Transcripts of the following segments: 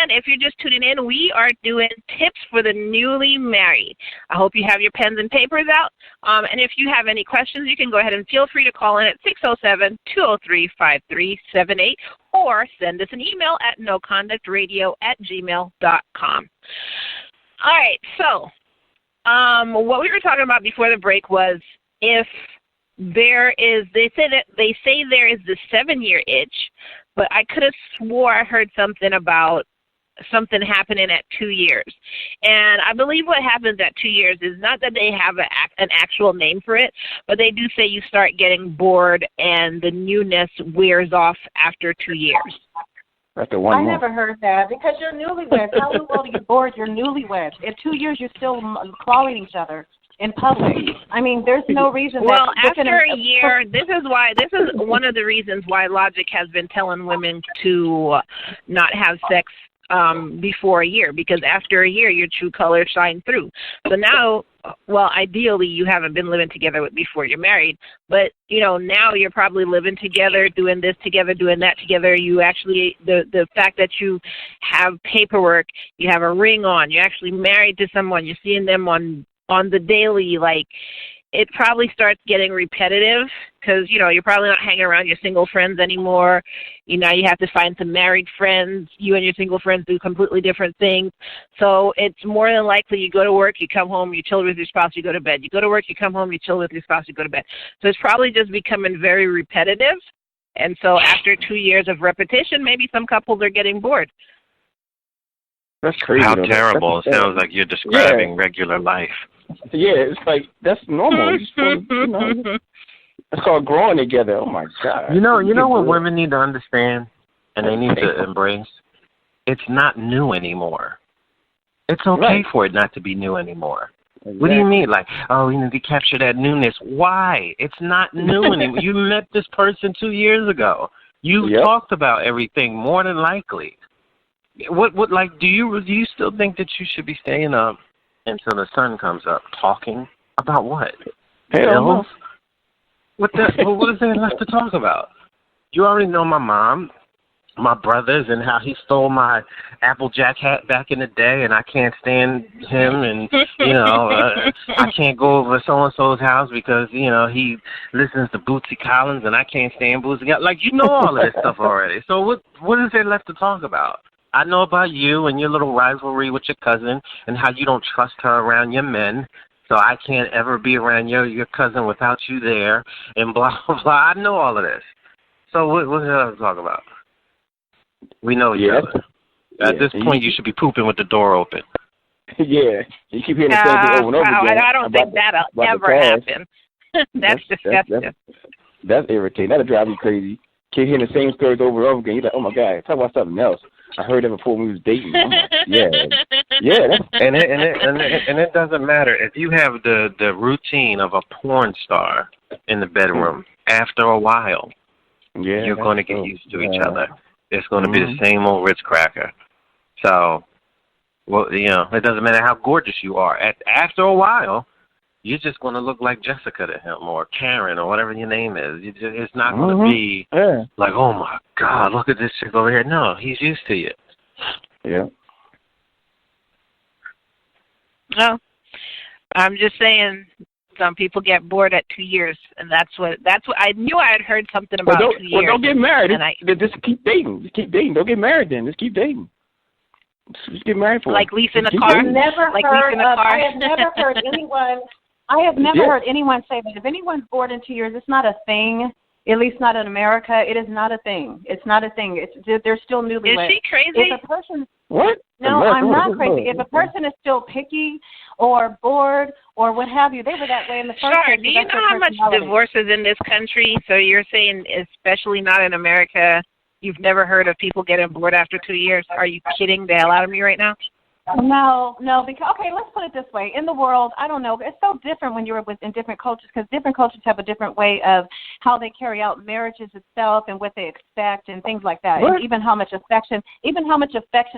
again, if you're just tuning in, we are doing tips for the newly married. I hope you have your pens and papers out. And if you have any questions, you can go ahead and feel free to call in at 607-203-5378 or send us an email at noconductradio@gmail.com. All right, so what we were talking about before the break was if there is, they say there is the 7-year itch, but I could have swore I heard something about something happening at 2 years. And I believe what happens at 2 years is not that they have an actual name for it, but they do say you start getting bored and the newness wears off after 2 years. After 1 month. I never heard that because you're newlyweds. How in the world do you get bored? You're newlyweds. In 2 years, you're still clawing each other in public. I mean, there's no reason. Well, after a year, this is one of the reasons why Logic has been telling women to not have sex before a year, because after a year, your true colors shine through. So now, well, ideally, you haven't been living together before you're married, but, you know, now you're probably living together, doing this together, doing that together. You actually, the fact that you have paperwork, you have a ring on, you're actually married to someone, you're seeing them on the daily, like, it probably starts getting repetitive because, you know, you're probably not hanging around your single friends anymore. You know, you have to find some married friends. You and your single friends do completely different things. So it's more than likely you go to work, you come home, you chill with your spouse, you go to bed. You go to work, you come home, you chill with your spouse, you go to bed. So it's probably just becoming very repetitive. And so after 2 years of repetition, maybe some couples are getting bored. That's crazy. How terrible. It sounds like you're describing regular life. Yeah, it's like, that's normal. You're supposed to, you know, it's called growing together. Oh, my God. You know what women need to understand and they need to embrace? It's not new anymore. It's okay for it not to be new anymore. Exactly. What do you mean? Like, oh, you need to capture that newness. Why? It's not new anymore. You met this person 2 years ago. You talked about everything more than likely. What like, do you still think that you should be staying up until the sun comes up, talking about what? Hell no. What is there left to talk about? You already know my mom, my brothers, and how he stole my Applejack hat back in the day, and I can't stand him, and, you know, I can't go over so-and-so's house because, you know, he listens to Bootsy Collins, and I can't stand Bootsy Collins. Like, you know all of this stuff already. So what is there left to talk about? I know about you and your little rivalry with your cousin and how you don't trust her around your men, so I can't ever be around your cousin without you there, and blah, blah, blah. I know all of this. So what is there to talk about? We know each other. At this point, you should be pooping with the door open. Yeah. You keep hearing the same thing over and over again. I don't think that'll ever happen. That's disgusting. That's irritating. That'll drive you crazy. Keep hearing the same stories over and over again. You're like, oh, my God, talk about something else. I heard it before we was dating. Yeah. And it doesn't matter if you have the routine of a porn star in the bedroom. After a while, you're going to get used to each other. It's going to be the same old Ritz cracker. So, well, you know, it doesn't matter how gorgeous you are. After a while, you're just going to look like Jessica to him or Karen or whatever your name is. It's not going to be like, oh, my God, look at this chick over here. No, he's used to you. Yeah. No, I'm just saying some people get bored at 2 years, and that's what I knew. I had heard something about 2 years. Well, don't get married. Just keep dating. Just keep dating. Don't get married then. Just keep dating. Just get married for like leasing a car. I have never heard anyone say that. If anyone's bored in 2 years, it's not a thing. At least not in America. It is not a thing. It's not a thing. They're still newlyweds. Is she crazy? If a person, what? No, I'm not crazy. If a person is still picky or bored or what have you, they were that way in the first place. Char, do you know how much divorce is in this country? So you're saying, especially not in America, you've never heard of people getting bored after 2 years? Are you kidding the hell out of me right now? No, because, okay, let's put it this way. In the world, I don't know, it's so different when you're in different cultures because different cultures have a different way of how they carry out marriages itself and what they expect and things like that. What? And even how much affection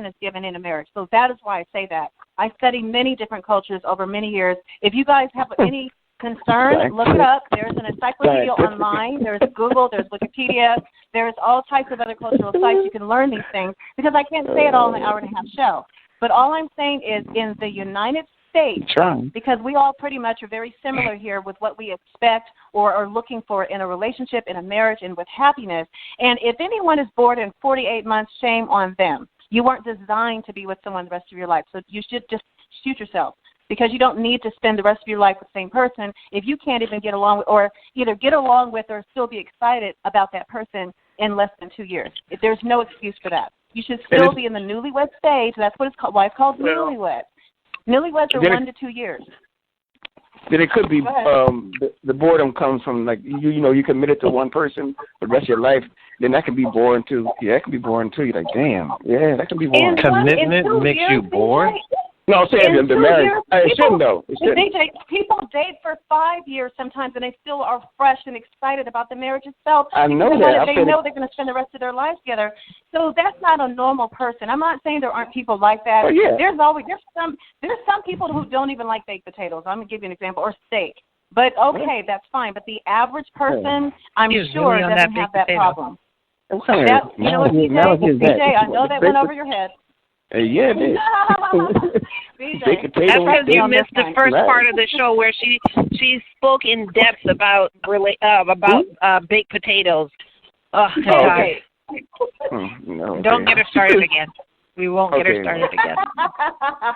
is given in a marriage. So that is why I say that. I study many different cultures over many years. If you guys have any concerned, look it up. There's an encyclopedia online. There's Google. There's Wikipedia. There's all types of other cultural sites you can learn these things, because I can't say it all in an hour and a half show. But all I'm saying is, in the United States, because we all pretty much are very similar here with what we expect or are looking for in a relationship, in a marriage, and with happiness. And if anyone is bored in 48 months, shame on them. You weren't designed to be with someone the rest of your life, so you should just shoot yourself, because you don't need to spend the rest of your life with the same person if you can't even get along with, or either get along with or still be excited about that person in less than 2 years. There's no excuse for that. You should still be in the newlywed stage. That's what it's called. Why it's called newlywed. Newlyweds are 1 to 2 years. Then it could be the boredom comes from, like, you committed to one person for the rest of your life. Then that can be boring too. Yeah, that can be boring too. You're like, damn, yeah, that can be boring. Commitment makes you bored? No, I'm saying the marriage. It shouldn't, though. It shouldn't. DJ, people date for 5 years sometimes, and they still are fresh and excited about the marriage itself. I know that. They know they're going to spend the rest of their lives together. So that's not a normal person. I'm not saying there aren't people like that. Oh, yeah. There's some people who don't even like baked potatoes. I'm going to give you an example, or steak. But okay, that's fine. But the average person, I'm sure, doesn't have that problem. You know what, DJ, I know that went over your head. Yeah, it is. That's because you missed the first part of the show where she spoke in depth about baked potatoes. Oh, okay. No, don't get her started again. We won't get her started again.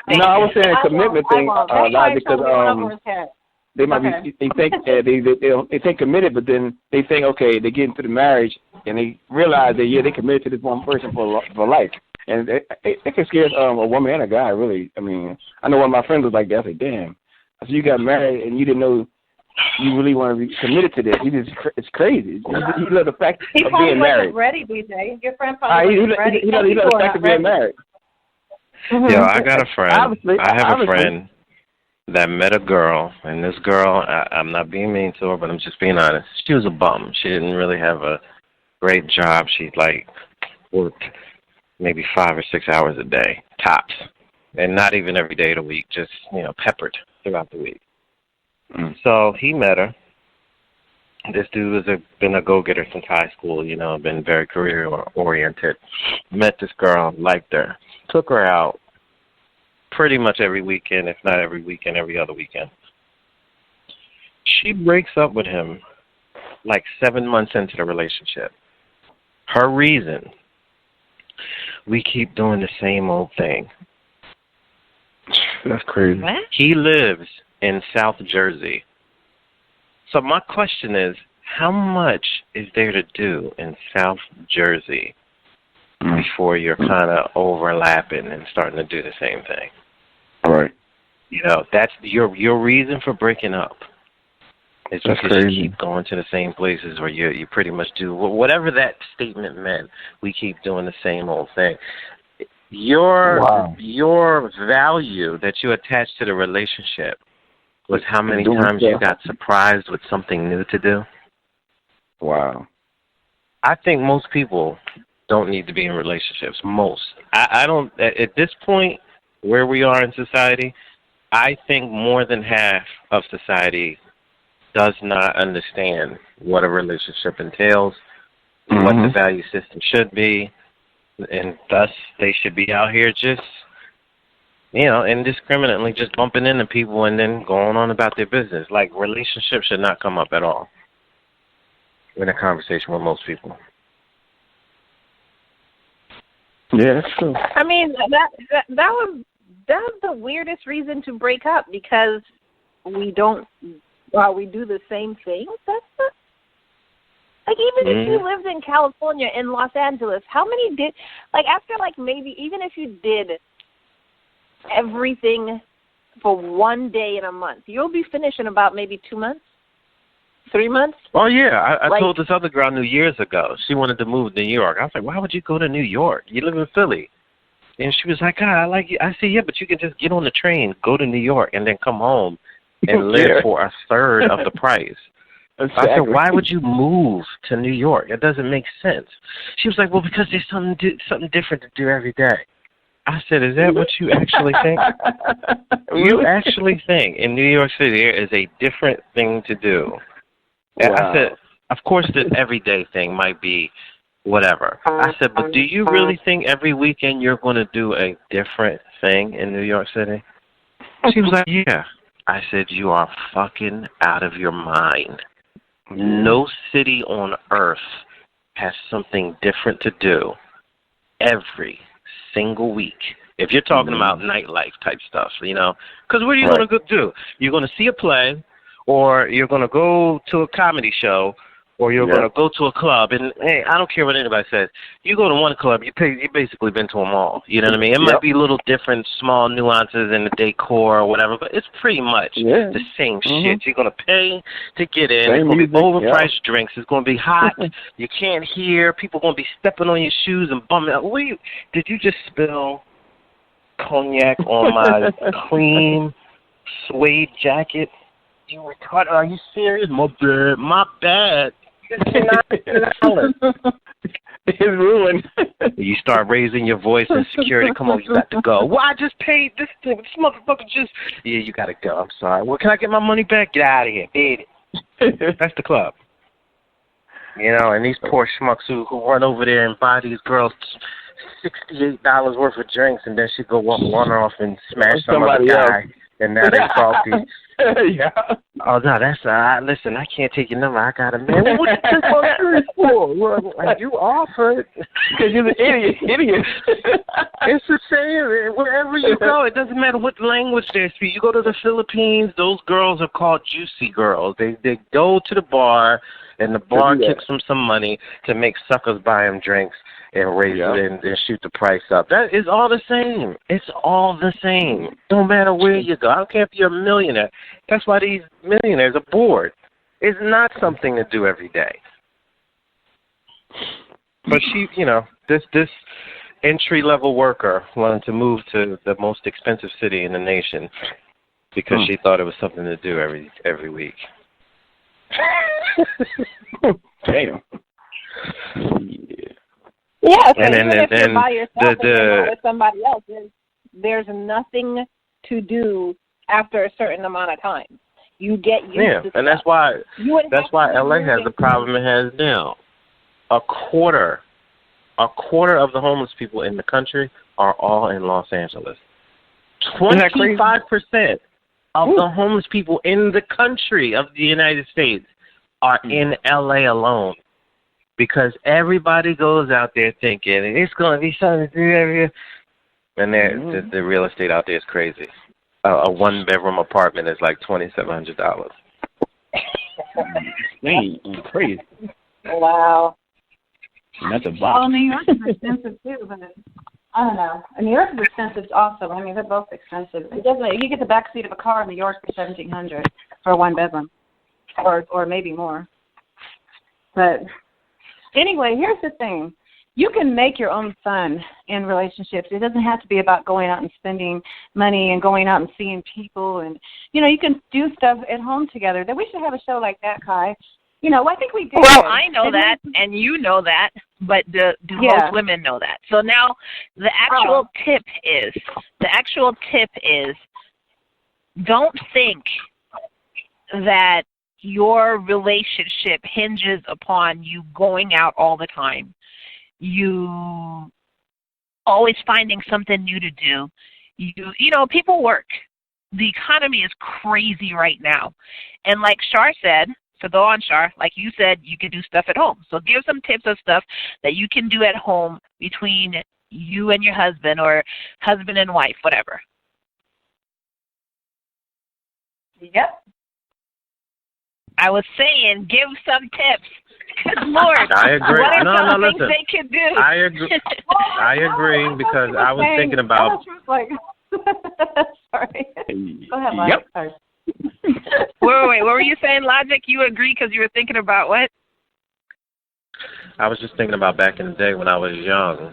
No, I was saying a commitment thing, because they might be they think committed, but then they think, okay, they get into the marriage and they realize that they committed to this one person for life. And it can scare a woman and a guy, really. I mean, I know one of my friends was like that. I said, damn. So you got married and you didn't know you really want to be committed to this. It's crazy. You love the fact of being married. He wasn't ready, DJ. Your friend probably wasn't ready. He loved the fact of being married. Yo, I got a friend. I have a friend that met a girl, and this girl, I'm not being mean to her, but I'm just being honest. She was a bum. She didn't really have a great job. She, worked maybe 5 or 6 hours a day, tops. And not even every day of the week, just, peppered throughout the week. So he met her. This dude has been a go-getter since high school, been very career-oriented. Met this girl, liked her, took her out pretty much every weekend, if not every weekend, every other weekend. She breaks up with him 7 months into the relationship. Her reason: we keep doing the same old thing. That's crazy. What? He lives in South Jersey. So my question is, how much is there to do in South Jersey before you're kind of overlapping and starting to do the same thing? All right. That's your reason for breaking up. It's That's because crazy. you keep going to the same places, or you pretty much do whatever that statement meant. We keep doing the same old thing. Your value that you attached to the relationship was how many times you got surprised with something new to do. Wow. I think most people don't need to be in relationships. Most. I don't. At this point where we are in society, I think more than half of society does not understand what a relationship entails, what the value system should be, and thus they should be out here just, indiscriminately just bumping into people and then going on about their business. Relationships should not come up at all in a conversation with most people. Yeah, that's true. I mean, that was the weirdest reason to break up, because we do the same things. That's even if you lived in California, in Los Angeles, how many did after maybe even if you did everything for 1 day in a month, you'll be finished in about maybe 2 months, 3 months. Oh yeah, I told this other girl New Year's ago. She wanted to move to New York. I was like, why would you go to New York? You live in Philly. And she was like, I like you. I said, yeah, but you can just get on the train, go to New York, and then come home and live for a third of the price. Exactly. I said, why would you move to New York? It doesn't make sense. She was like, well, because there's something different to do every day. I I said, is that what you actually think? You actually think in New York City there is a different thing to do? Wow. I said, of course, the everyday thing might be whatever. I said, but do you really think every weekend you're going to do a different thing in New York City? She was like, yeah. I said, you are fucking out of your mind. No city on earth has something different to do every single week. If you're talking about nightlife type stuff, you know, because what are you going to go do? You're going to see a play, or you're going to go to a comedy show, or you're going to go to a club. And, hey, I don't care what anybody says. You go to one club, you basically been to them all. You know what I mean? It might be little different small nuances in the decor or whatever, but it's pretty much the same shit. You're going to pay to get in. It's going to be overpriced drinks. It's going to be hot. You can't hear. People going to be stepping on your shoes and bumming out. Did you just spill cognac on my cream suede jacket? You retarded? Are you serious? My bad. It's ruined. You start raising your voice in security. Come on, you got to go. Well, I just paid this thing. This motherfucker just... Yeah, you got to go. I'm sorry. Well, can I get my money back? Get out of here. Paid it. That's the club. You know, and these poor schmucks who run over there and buy these girls $68 worth of drinks, and then she go wander off and smash some other guy, and now they salty. Yeah. Oh no, that's listen. I can't take your number. I got a man. What you take my serious for? Well, you offered because you're an idiot. It's the same wherever you go. It doesn't matter what language they speak. You go to the Philippines. Those girls are called juicy girls. They go to the bar, and the bar kicks them some money to make suckers buy them drinks and raise it and shoot the price up. That is all the same. It's all the same. Don't matter where you go. I don't care if you're a millionaire. That's why these millionaires are bored. It's not something to do every day. But she, you know, this entry-level worker wanted to move to the most expensive city in the nation because she thought it was something to do every week. Damn. Yeah, so and even then, if you're by yourself and you're not with somebody else, there's nothing to do after a certain amount of time. You get used to and stuff. that's why LA has the problem it has now. A quarter of the homeless people in the country are all in Los Angeles. 25% of the homeless people in the country of the United States are in LA alone. Because everybody goes out there thinking it's going to be something to do every year. And the real estate out there is crazy. A one-bedroom apartment is like $2,700. Dang, crazy. Wow. And that's a box. Well, New York is expensive too, but I don't know. New York is expensive also. I mean, they're both expensive. It doesn't. You get the back seat of a car in New York for $1,700 for a one-bedroom, or maybe more. But anyway, here's the thing. You can make your own fun in relationships. It doesn't have to be about going out and spending money and going out and seeing people. And, you know, you can do stuff at home together. That we should have a show like that, Kai. You know, I think we did. Well, I know that, and you know that, but do most women know that? So now the actual tip is don't think that your relationship hinges upon you going out all the time, you always finding something new to do. You know, people work. The economy is crazy right now. And like Char said, so go on, Char, like you said, you can do stuff at home. So give some tips of stuff that you can do at home between you and your husband or husband and wife, whatever. Yep. I was saying, give some tips. Good Lord. I agree. What are some listen. things they could do? I agree. I agree because I was thinking about. Sorry. Go ahead, Mike. Yep. Sorry. Wait. What were you saying, Logic? You agree because you were thinking about what? I was just thinking about back in the day when I was young.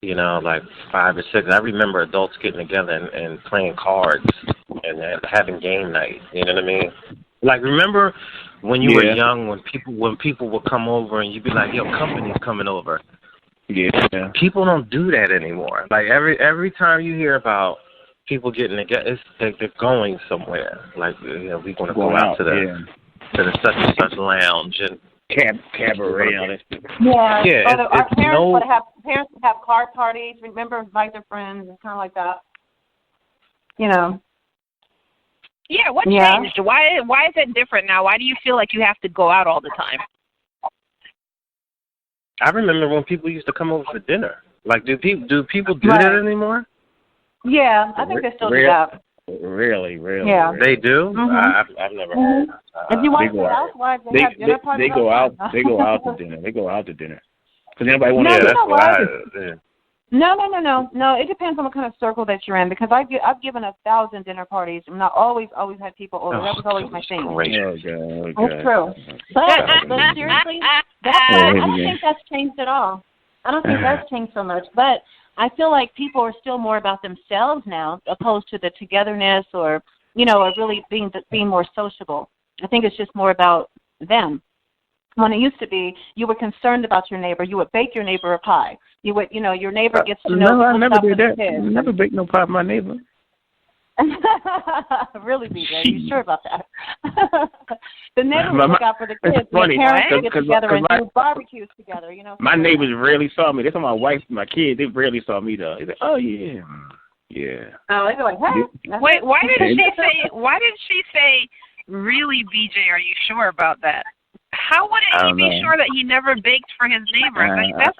You know, like 5 or 6. I remember adults getting together and playing cards and having game night. You know what I mean? Like, remember when you were young, when people would come over and you'd be like, "Yo, company's coming over." Yeah. People don't do that anymore. Like every time you hear about people getting together, they're going somewhere. Like we're going to go out to the such and such lounge and cabaret and all that stuff. Yeah. Yeah. Our parents would have card parties. Remember, invite their friends and kind of like that. Yeah, what changed? Why is it different now? Why do you feel like you have to go out all the time? I remember when people used to come over for dinner. Like, do people do that anymore? Yeah, I think they still do that. Really. Yeah. They do? Mm-hmm. I've never heard. If you watch the Housewives, they have dinner parties. They go out to dinner. They go out to dinner. Because anybody want to. Yeah, that's what No. It depends on what kind of circle that you're in. Because I've given 1,000 dinner parties, and I always had people over. That was always my thing. It's true. But seriously, I don't think that's changed at all. I don't think that's changed so much. But I feel like people are still more about themselves now, opposed to the togetherness or really being more sociable. I think it's just more about them. When it used to be, you were concerned about your neighbor. You would bake your neighbor a pie. You would, your neighbor gets to know. No, I never did that. I never baked no pie for my neighbor. Really, BJ? Are you sure about that? The neighbor would look out for the kids. It's funny, the parents would get together and do barbecues together. My neighbors rarely saw me. That's why my wife, my kids, they rarely saw me though. They said, "Oh yeah." Oh, they'd be like, "Hey." Wait, why did she say? Really, BJ? Are you sure about that? How would he be sure that he never baked for his neighbor? That's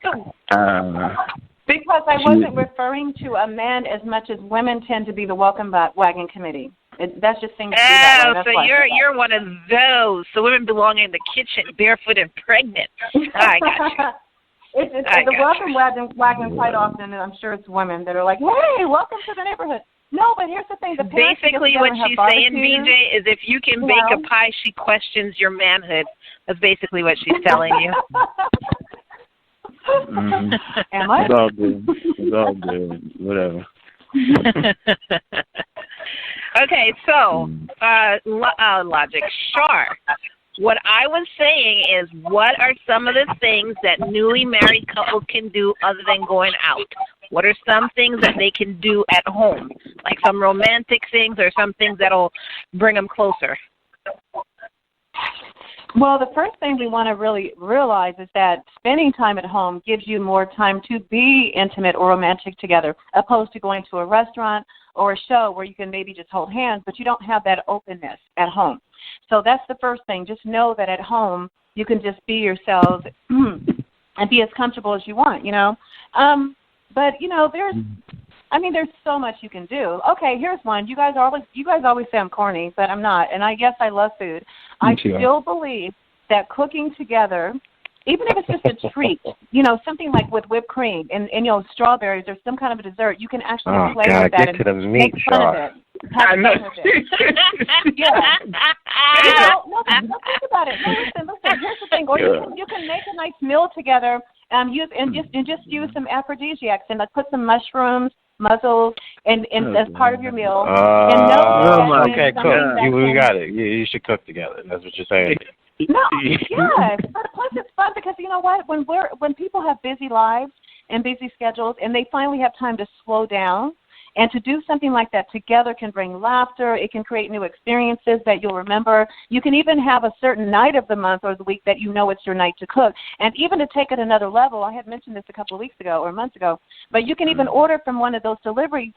because I wasn't referring to a man as much as women tend to be the welcome wagon committee. That's just things to be that way. So you're one of those. So women belong in the kitchen, barefoot and pregnant. I got you. The welcome wagon quite often, and I'm sure it's women that are like, "Hey, welcome to the neighborhood." No, but here's the thing. Basically, what she's saying, BJ, is if you can bake a pie, she questions your manhood. That's basically what she's telling you. Am I? It's all good. Whatever. Okay, so logic. Char. What I was saying is, what are some of the things that newly married couples can do other than going out? What are some things that they can do at home, like some romantic things or some things that'll bring them closer? Well, the first thing we want to really realize is that spending time at home gives you more time to be intimate or romantic together, opposed to going to a restaurant or a show where you can maybe just hold hands, but you don't have that openness at home. So that's the first thing. Just know that at home you can just be yourselves and be as comfortable as you want, But there's so much you can do. Okay, here's one. You guys always say I'm corny, but I'm not. And I guess I love food. I still believe that cooking together, even if it's just a treat, something like with whipped cream and strawberries or some kind of a dessert, you can actually play with that and make fun of it. I know. Yeah. No, think about it. No, listen. Here's the thing. Or you can make a nice meal together. Just use some aphrodisiacs and put some mushrooms, mussels, and as part of your meal. Okay, cook. We got it. You should cook together. That's what you're saying. No, yes. Plus, it's fun because you know what? When people have busy lives and busy schedules, and they finally have time to slow down. And to do something like that together can bring laughter. It can create new experiences that you'll remember. You can even have a certain night of the month or the week that it's your night to cook. And even to take it another level, I had mentioned this a couple of weeks ago or months ago, but you can even order from one of those delivery,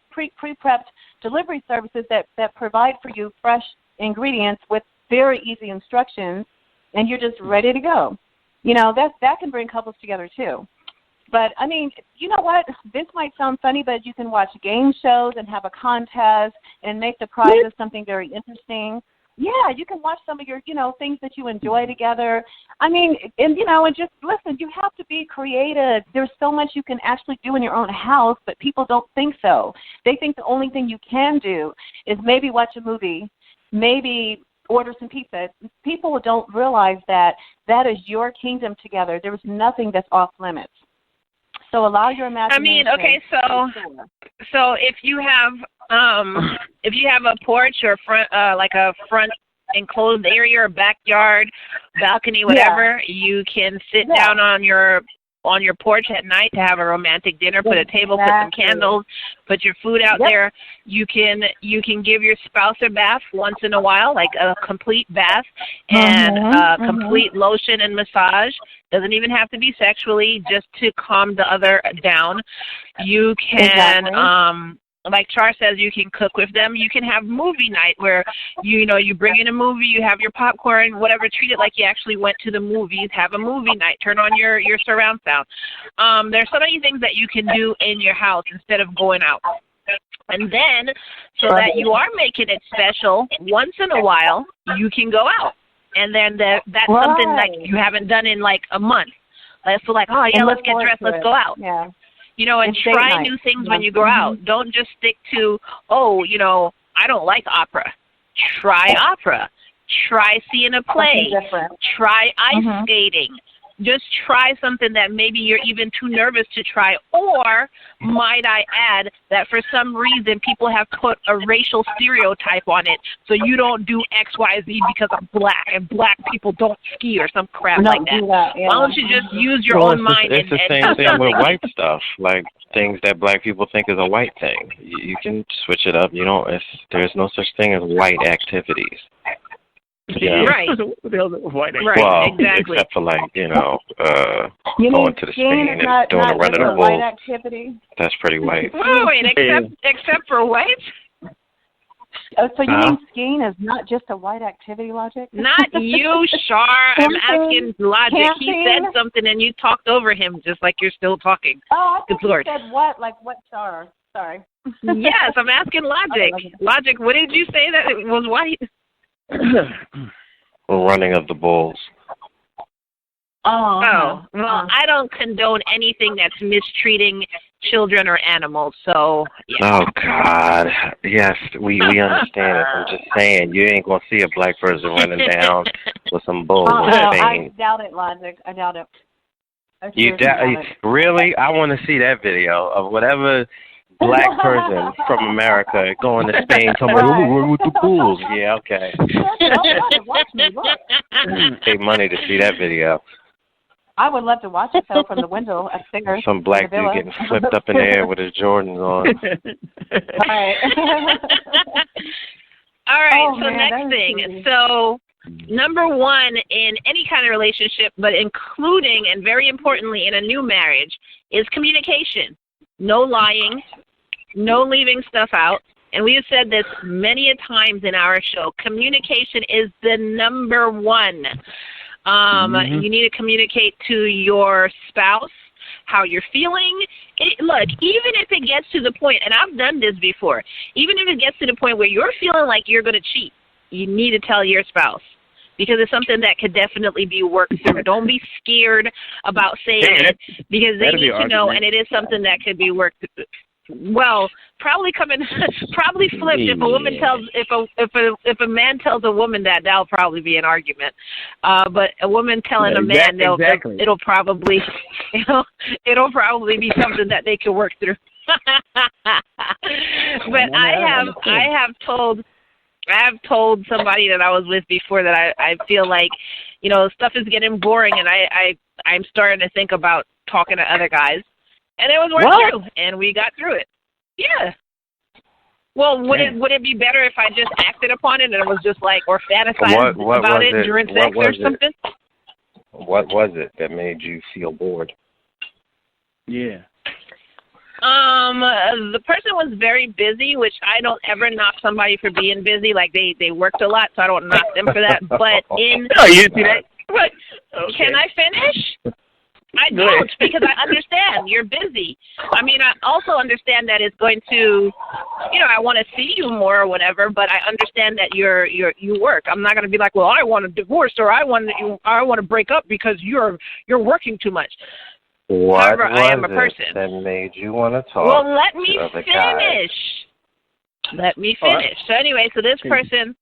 pre-prepped delivery services that provide for you fresh ingredients with very easy instructions, and you're just ready to go. That can bring couples together too. But, you know what? This might sound funny, but you can watch game shows and have a contest and make the prizes something very interesting. Yeah, you can watch some of your, things that you enjoy together. And just listen, you have to be creative. There's so much you can actually do in your own house, but people don't think so. They think the only thing you can do is maybe watch a movie, maybe order some pizza. People don't realize that is your kingdom together. There's nothing that's off limits. So allow your imagination. So if you have a porch or front, like a front enclosed area or backyard, balcony, whatever, you can sit down on your on your porch at night to have a romantic dinner, put a table, put some candles, put your food out there. You can give your spouse a bath once in a while, like a complete bath and complete lotion and massage. Doesn't even have to be sexually, just to calm the other down. You can like Char says, you can cook with them. You can have movie night where, you bring in a movie, you have your popcorn, whatever, treat it like you actually went to the movies, have a movie night, turn on your surround sound. There's so many things that you can do in your house instead of going out. And then, so that you are making it special, once in a while, you can go out. And then that's something like you haven't done in like a month. So like, oh, yeah, let's get dressed, let's go out. Yeah. And try new things when you go out. Don't just stick to, I don't like opera. Try opera. Try seeing a play. Try ice skating. Just try something that maybe you're even too nervous to try. Or, might I add, that for some reason people have put a racial stereotype on it, so you don't do X, Y, Z because I'm black, and black people don't ski or some crap like that. Why don't you just use your own mind? It's the same thing with white stuff, like things that black people think is a white thing. You can switch it up. There's no such thing as white activities. Yeah. Right. What the hell is white? Right, well, exactly. Except for going to the Spain and doing a run of the bulls. Activity? That's pretty white. Wait, except for white? Oh, so you mean skiing is not just a white activity, Logic? Not you, Char. I'm asking Logic. Camping? He said something and you talked over him just like you're still talking. Oh, I Good thought Lord. you said what? Like what, Char? Sorry. Yes, I'm asking Logic. Logic, what did you say that it was white? Running of the bulls. Well, I don't condone anything that's mistreating children or animals, so, yeah. Oh, God. Yes, we understand it. I'm just saying, you ain't going to see a black person running down with some bulls in Spain. I doubt it, Logic. I doubt it. You doubt it? Really? I want to see that video of whatever black person from America going to Spain talking about, run with the bulls. Yeah, okay. Watch me, look. Pay money to see that video. I would love to watch it though from the window upstairs. Some black dude getting flipped up in the air with his Jordans on. All right, so next thing. Creepy. So number one in any kind of relationship, but including and very importantly in a new marriage, is communication. No lying. No leaving stuff out. And we have said this many a times in our show. Communication is the number one. You need to communicate to your spouse how you're feeling. Look, even if it gets to the point, and I've done this before, even if it gets to the point where you're feeling like you're going to cheat, you need to tell your spouse. Because it's something that could definitely be worked through. Don't be scared about saying it, because they need to know, and it is something that could be worked through. Well, probably flipped. If a woman tells, if a man tells a woman that, that'll probably be an argument. But a woman telling a man, it'll probably be something that they can work through. But I have told somebody that I was with before that I feel like, stuff is getting boring, and I'm starting to think about talking to other guys. And it was worked through, and we got through it. Yeah. Well, would it be better if I just acted upon it and it was just like, or fantasized about it during sex or something? What was it that made you feel bored? Yeah. The person was very busy, which I don't ever knock somebody for being busy. Like they worked a lot, so I don't knock them for that. But you see that? But can I finish? I don't, because I understand you're busy. I mean, I also understand that it's going to, I want to see you more or whatever, but I understand that you work. I'm not going to be like, well, I want a divorce or I want to break up because you're working too much. However, I am a person that made you want to talk? Well, let me finish. Let me finish. Right. So anyway, this person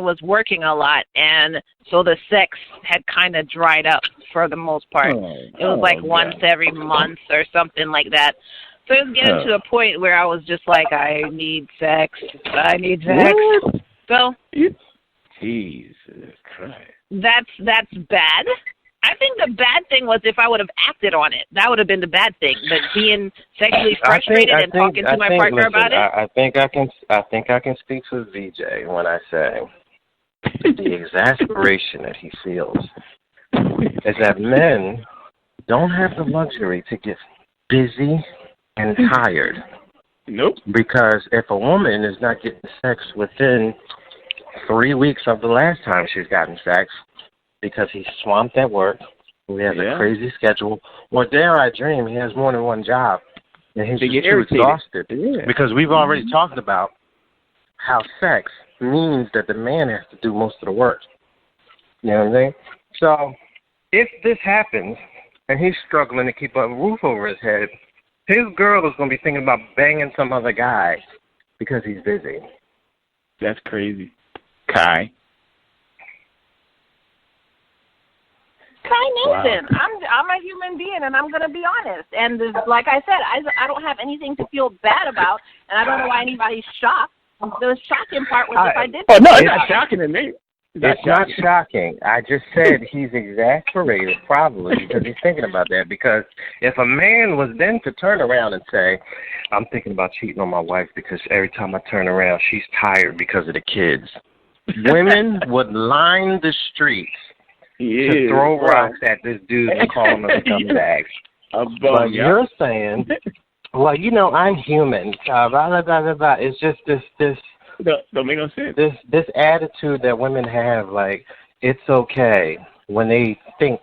was working a lot, and so the sex had kind of dried up for the most part. It was like once every month or something like that. So it was getting to a point where I was just like, I need sex. So Jesus Christ. That's bad. I think the bad thing was if I would have acted on it. That would have been the bad thing. But being sexually frustrated and talking to my partner about it. I think I can speak for VJ when I say the exasperation that he feels is that men don't have the luxury to get busy and tired. Nope. Because if a woman is not getting sex within 3 weeks of the last time she's gotten sex, because he's swamped at work, he has a crazy schedule, or dare I dream, he has more than one job, and he's just too exhausted. Yeah. Because we've already talked about how sex means that the man has to do most of the work. You know what I'm saying? So if this happens, and he's struggling to keep a roof over his head, his girl is going to be thinking about banging some other guy because he's busy. That's crazy. Kai. Listen, I'm a human being, and I'm going to be honest. And like I said, I don't have anything to feel bad about, and I don't know why anybody's shocked. The shocking part was if I did. Oh, no, it's not shocking to me. It's not shocking. I just said he's exasperated probably because he's thinking about that. Because if a man was then to turn around and say, I'm thinking about cheating on my wife because every time I turn around, she's tired because of the kids, women would line the streets to throw rocks at this dude and call him a scumbag. But you're saying, well, you know, I'm human. Blah, blah, blah, blah, blah. It's just this don't make no sense. This attitude that women have, like, it's okay when they think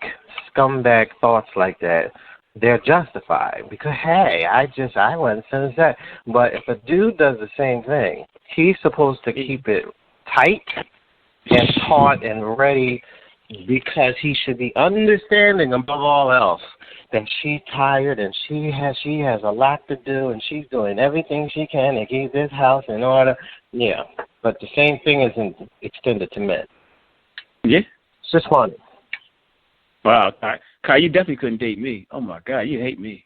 scumbag thoughts like that, they're justified. Because, hey, I went since that. But if a dude does the same thing, he's supposed to keep it tight and taut and ready, because he should be understanding above all else that she's tired and she has a lot to do and she's doing everything she can to keep this house in order. Yeah, but the same thing isn't extended to men. Yeah. It's just funny. Wow, Kai, you definitely couldn't date me. Oh, my God, you hate me.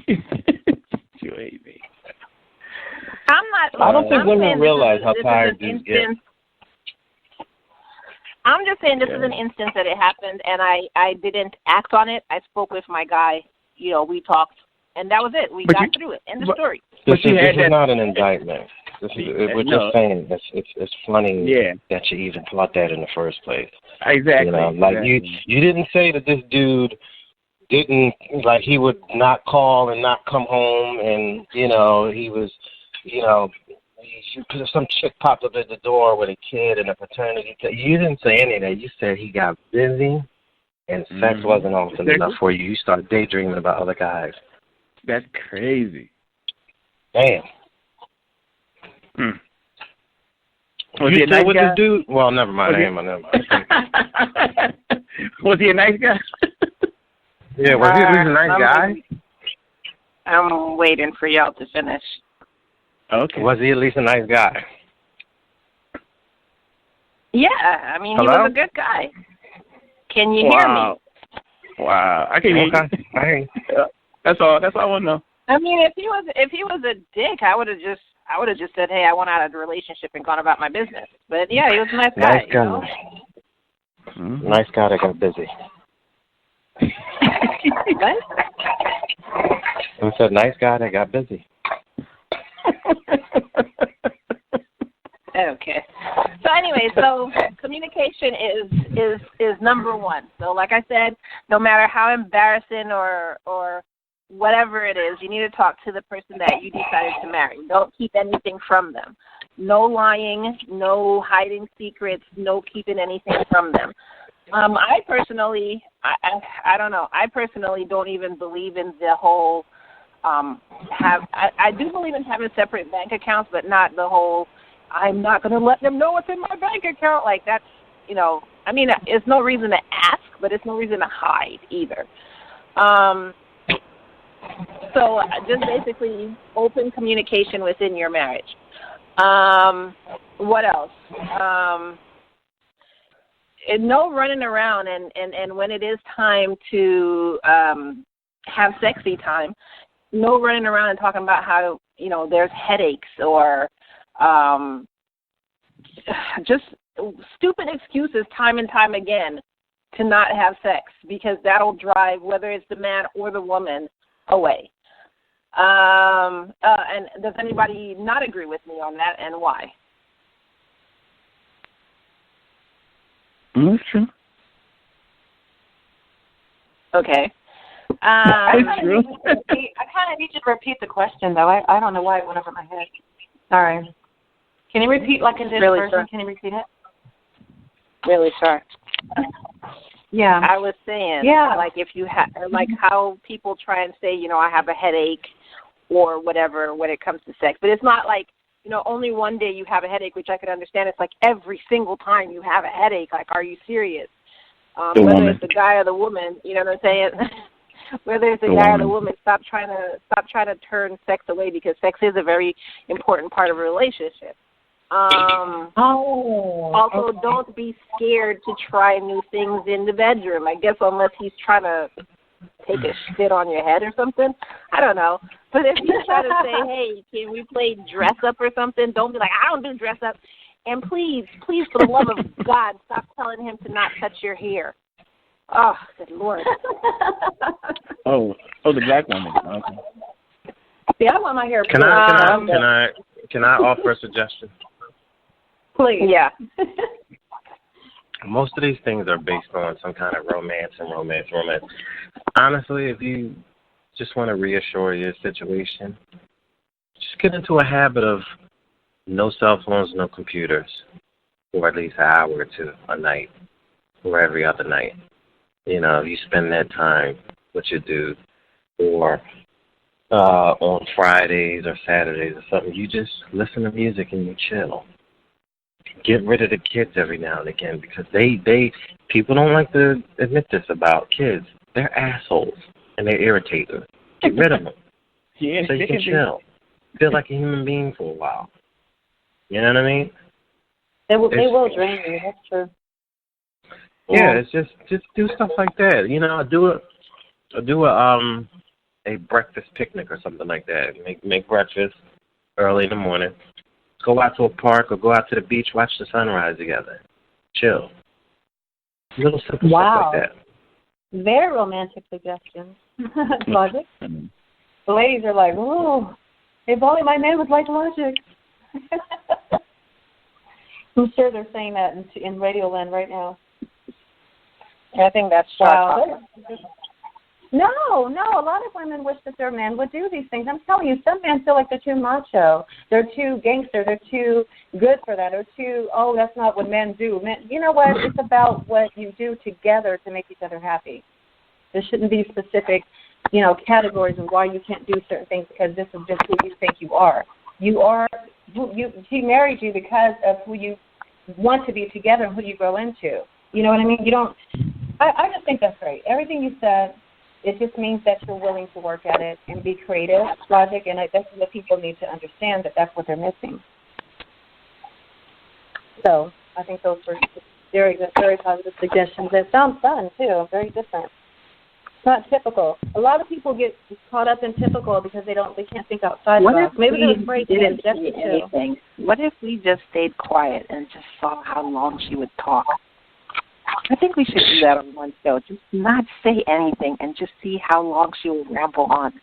You hate me. I don't think women realize how tired dudes get. I'm just saying this is an instance that it happened, and I didn't act on it. I spoke with my guy. You know, we talked, and that was it. We got through it. End of story. This is not an indictment. We're just saying it's funny that you even thought that in the first place. Exactly. You know, like you didn't say that this dude didn't, like, he would not call and not come home, and he was, some chick popped up at the door with a kid and a paternity test. You didn't say any of that. You said he got busy and sex wasn't often enough for you. You started daydreaming about other guys. That's crazy. Damn. Was he a nice guy? This dude? Well, never mind. Never mind. Was he a nice guy? Yeah, was he a nice guy? I'm waiting for y'all to finish. Okay. Was he at least a nice guy? Yeah, I mean, he was a good guy. Can you hear me? Wow, I can hear you. I hear you. That's all I want to know. I mean, if he was a dick, I would have just said, hey, I want out of the relationship and gone about my business. But yeah, he was a nice guy. Nice guy. Mm-hmm. Nice guy that got busy. What? I said, nice guy that got busy. Okay. So anyway, communication is number one. So like I said, no matter how embarrassing or whatever it is, you need to talk to the person that you decided to marry. Don't keep anything from them. No lying, no hiding secrets, no keeping anything from them. I personally, I don't know. I personally don't even believe in the whole I do believe in having separate bank accounts, but not the whole I'm not going to let them know what's in my bank account. Like, that's, I mean, it's no reason to ask, but it's no reason to hide either. So just basically open communication within your marriage. What else? No running around, and when it is time to have sexy time, no running around and talking about how, there's headaches or just stupid excuses time and time again to not have sex because that'll drive, whether it's the man or the woman, away. And does anybody not agree with me on that, and why? That's true. Okay. I kind of need you to repeat the question, though. I don't know why it went over my head. Sorry. Can you repeat like a different really person? Sure. Can you repeat it? Really, sure. Yeah. I was saying, like if you like how people try and say, I have a headache or whatever when it comes to sex, but it's not like, only one day you have a headache, which I could understand. It's like every single time you have a headache. Like, are you serious? Whether it's the guy or the woman, you know what I'm saying? Whether it's the guy or the woman, stop trying to turn sex away, because sex is a very important part of a relationship. Also, don't be scared to try new things in the bedroom. I guess unless he's trying to take a shit on your head or something. I don't know. But if you try to say, hey, can we play dress up or something, don't be like, I don't do dress up. And please, for the love of God, stop telling him to not touch your hair. Oh, good Lord. Oh, the black woman. Okay. Yeah, I want my hair. Can I offer a suggestion? Please. Yeah. Most of these things are based on some kind of romance. Honestly, if you just want to reassure your situation, just get into a habit of no cell phones, no computers, for at least an hour or two a night, or every other night. You spend that time with your dude, or on Fridays or Saturdays or something, you just listen to music and you chill. Get rid of the kids every now and again, because people don't like to admit this about kids. They're assholes and they're irritating. Get rid of them. Yeah, so you can chill. Feel like a human being for a while. You know what I mean? They will drain you. That's true. Yeah, it's just do stuff like that. Do a breakfast picnic or something like that. Make breakfast early in the morning. Go out to a park or go out to the beach, watch the sunrise together. Chill. Little simple stuff like that. Very romantic suggestions. Logic. The ladies are like, oh, if only my man was like Logic. I'm sure they're saying that in Radioland right now. I think that's Char. No. A lot of women wish that their men would do these things. I'm telling you, some men feel like they're too macho. They're too gangster. They're too good for that. They're too, that's not what men do. Men, you know what? It's about what you do together to make each other happy. There shouldn't be specific, categories of why you can't do certain things because this is just who you think you are. He married you because of who you want to be together and who you grow into. You know what I mean? I just think that's great. Everything you said, it just means that you're willing to work at it and be creative, Logic, and that's what people need to understand, that that's what they're missing. So I think those were very good, very positive suggestions. That sounds fun, too, very different. It's not typical. A lot of people get caught up in typical because they can't think outside the box. Maybe they're afraid to get rejected, too. What if we just stayed quiet and just saw how long she would talk? I think we should do that on one show. Just not say anything and just see how long she will ramble on.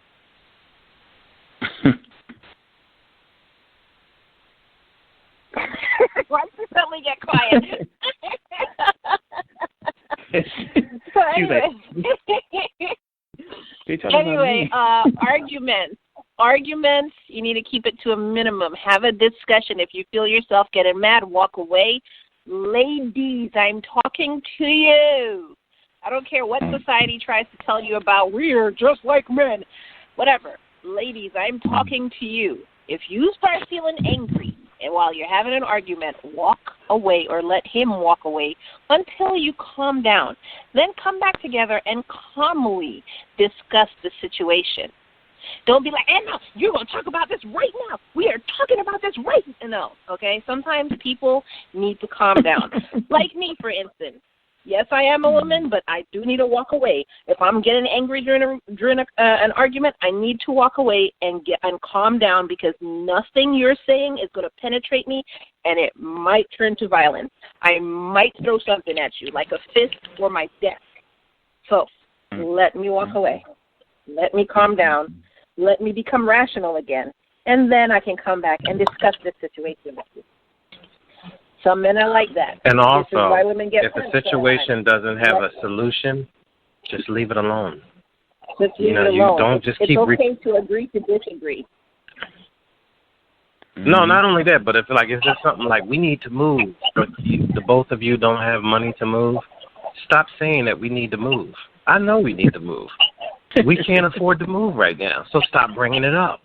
Why did you suddenly get quiet? So anyway, arguments, you need to keep it to a minimum. Have a discussion. If you feel yourself getting mad, walk away. Ladies, I'm talking to you. I don't care what society tries to tell you about, we're just like men. Whatever. Ladies, I'm talking to you. If you start feeling angry, and while you're having an argument, walk away or let him walk away until you calm down. Then come back together and calmly discuss the situation. Don't be like, no, you're going to talk about this right now. We are talking about this right now. No, okay? Sometimes people need to calm down. Like me, for instance. Yes, I am a woman, but I do need to walk away. If I'm getting angry during an argument, I need to walk away and calm down, because nothing you're saying is going to penetrate me, and it might turn to violence. I might throw something at you, like a fist or my desk. So let me walk away. Let me calm down. Let me become rational again, and then I can come back and discuss this situation with you. Some men are like that. And also, if the situation doesn't have a solution, just leave it alone. Just leave it alone. You don't just keep. It's okay to agree to disagree. No, not only that, but if it's just something like we need to move, but the both of you don't have money to move, stop saying that we need to move. I know we need to move. We can't afford to move right now, so stop bringing it up.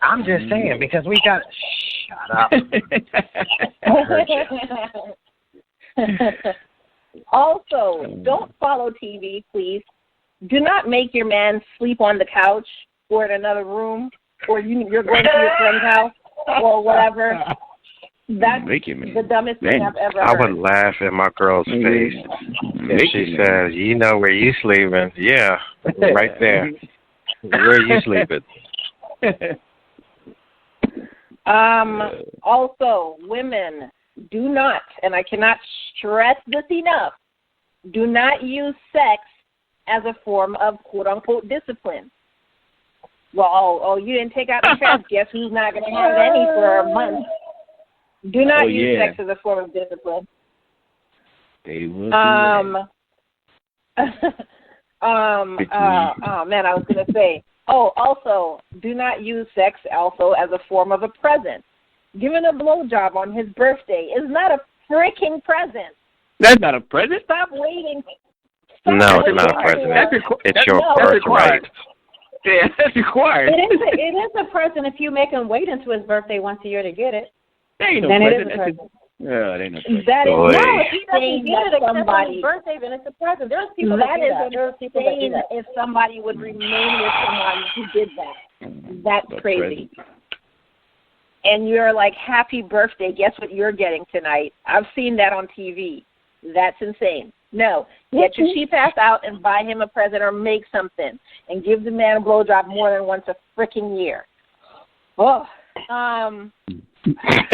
I'm just saying, because we got. Shut up. Also, don't follow TV, please. Do not make your man sleep on the couch or in another room, or you're going to your friend's house or whatever. That's the dumbest thing I've ever heard. I would laugh in my girl's face if she says, "You know where you sleeping?" Yeah, right there. Where you sleeping? Also, women, do not, and I cannot stress this enough, do not use sex as a form of quote-unquote discipline. Well, you didn't take out the trash. Guess who's not going to have any for a month? Do not use sex as a form of discipline. They will I was going to say, also, do not use sex also as a form of a present. Giving a blowjob on his birthday is not a freaking present. That's not a present? Stop waiting. No, it's not a present. It's your birthright. Yeah, that's required. It is a present if you make him wait until his birthday once a year to get it. There ain't no then present. It is a present. Yeah, they ain't no present. That is no, if he doesn't get it except on somebody. his birthday, then it's a present. There's people that do is that. There's people that do that. If somebody would remain with someone who did that. That's crazy. And you're like, happy birthday, guess what you're getting tonight? I've seen that on TV. That's insane. No, get your cheap ass out and buy him a present or make something and give the man a blowjob more than once a freaking year. Oh, I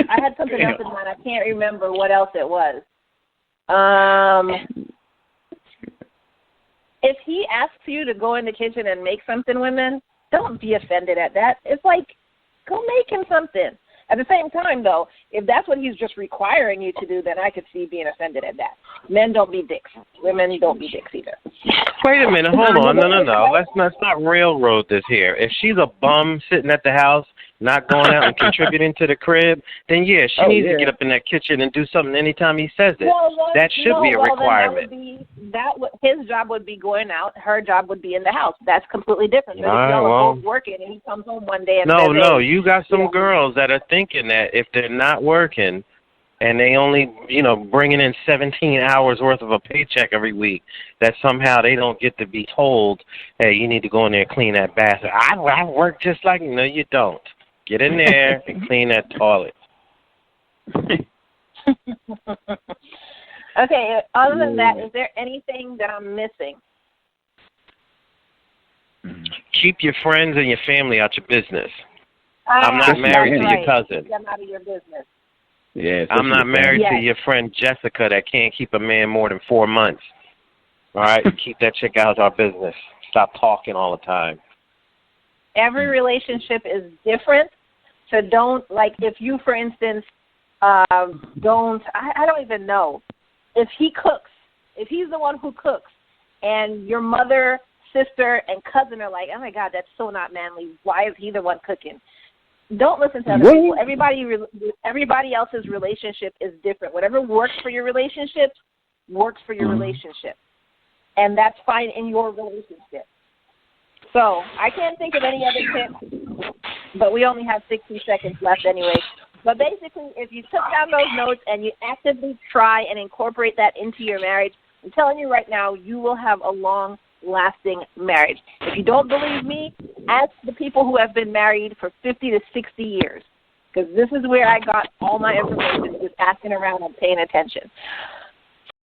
had something else in mind. I can't remember what else it was. If he asks you to go in the kitchen and make something, women, don't be offended at that. It's like, go make him something. At the same time, though, if that's what he's just requiring you to do, then I could see being offended at that. Men don't be dicks. Women don't be dicks either. Wait a minute. Hold on. No. Let's not railroad this here. If she's a bum sitting at the house, not going out and contributing to the crib, then, she needs to get up in that kitchen and do something anytime he says it. That should be a requirement. His job would be going out. Her job would be in the house. That's completely different. But if y'all are both working and he comes home one day and says, No, you got some girls that are thinking that if they're not working and they only, bringing in 17 hours worth of a paycheck every week, that somehow they don't get to be told, hey, you need to go in there and clean that bathroom. I work just like you. No, you don't. Get in there and clean that toilet. Okay, other than that, is there anything that I'm missing? Keep your friends and your family out your business. I'm not married to your cousin. I'm out of your business. Yeah, I'm not married to your friend Jessica that can't keep a man more than 4 months. All right? Keep that chick out of our business. Stop talking all the time. Every relationship is different. So don't, if you, for instance, I don't even know. If he cooks, if he's the one who cooks, and your mother, sister, and cousin are like, oh, my God, that's so not manly. Why is he the one cooking? Don't listen to other people. Everybody else's relationship is different. Whatever works for your relationship works for your relationship. And that's fine in your relationship. So I can't think of any other tips, but we only have 60 seconds left anyway. But basically, if you took down those notes and you actively try and incorporate that into your marriage, I'm telling you right now, you will have a long-lasting marriage. If you don't believe me, ask the people who have been married for 50 to 60 years, because this is where I got all my information, just asking around and paying attention.